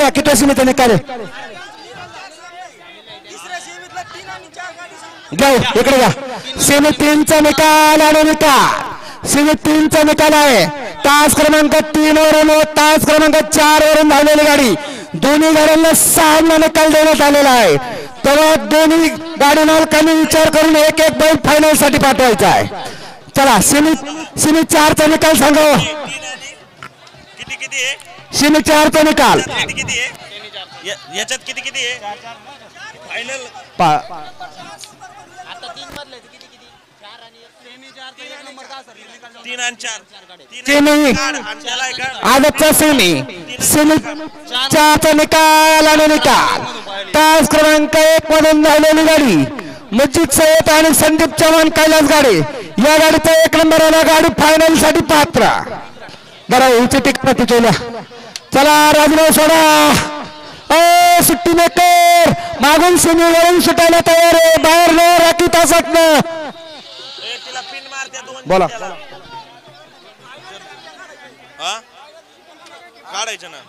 घ्या किती सीमित निकाल घ्या इकडे घ्या सेमी 3 चा निकाल आणि निकाल सेमी 3 चा निकाल आहे तास क्रमांक 3 वरून तास क्रमांक 4 वरून धावलेली गाडी दोन्ही गाड्यांना 6 निकाल देण्यात आलेला आहे तेव्हा दोन्ही गाडी मालकांनी विचार करून एक एक बैल फायनल साठी पाठवायचा आहे चला सेमी 4 चा निकाल सांगा सेमी 4 चा निकाल याच्यात किती आहे फायनल आता 3 बदले किती 4 आणि सेमी 4 चा एक नंबर का सर 3 आणि 4 आजचा सेमी 4 चा निकाल आणि निकाल तास क्रमांक 1 मधून धावलेली गाडी मजिद सय्यद आणि संदीप चव्हाण कैलास गाडी या गाडीचा 1 नंबर आला गाडी फायनल साठी पात्र बरं उंची टिकट चला चला राजभाऊ सोडा सुट्टी मेकर मागून सीमेवरून सुटायला तयार आहे बाहेर न राखी तासात बोला काढायचं ना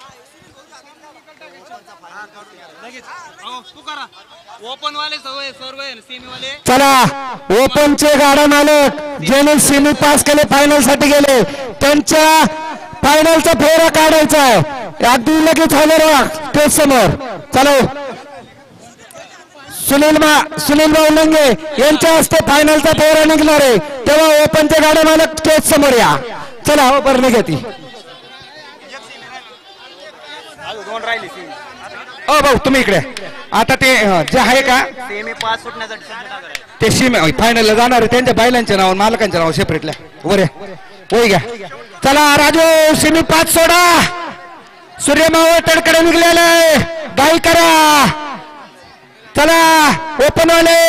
ओपन वाले सर्व सेमी वाले चला ओपनचे गाडा मालक ज्याने सेमी पास केले फायनल साठी गेले त्यांच्या फायनलचा फेरा काढायचा आहे अगदी लगेच झालं ते समोर चलो सुनील भाऊ लंगे यांच्या हस्ते फायनलचा फेरा निघणार आहे तेव्हा ओपनचे गाडा मालक तेच समोर या चला हो बरं निघती ओ भाऊ तुम्ही इकडे आता ते जे आहे का सेमी 5 सुटण्यासाठी ते सीमे फायनलला जाणार आहे त्यांच्या बैलांच्या नाव मालकांच्या नाव सेपरेटल्या वर होय घ्या चला राजू सेमी 5 सोडा सूर्यमावळ तडकडे निघलेला आहे गाई करा चला ओपन वाले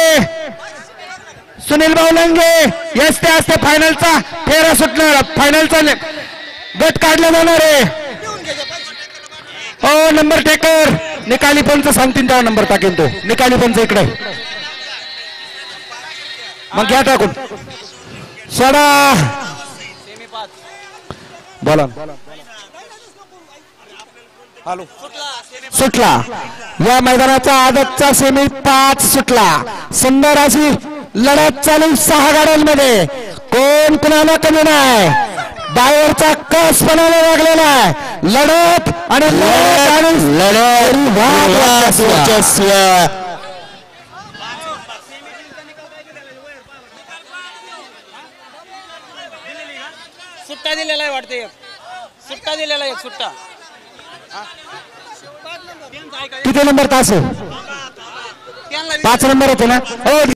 सुनील भाऊ लंगे येस्ते असते फायनलचा फेरा सुटणार फायनलचा गट काढला जाणार आहे हो नंबर टेकर निकाली पंच सांगतील तेव्हा नंबर टाकेन तो निकाली पंच इकडे मग घ्या टाकून सोडा बोला हॅलो सुटला या मैदानाचा आदतचा सेमी 5 सुटला सुंदर अशी लढत चालू 6 गाड्यांमध्ये कोण कुणाला कमी नाही बाहेरचा कस बनायला लागलेला आहे लढत आणि सुट्टा दिलेला आहे वाटते सुट्टा दिलेला आहे सुट्टा किती नंबर तास आहे 5 नंबर होते ना हो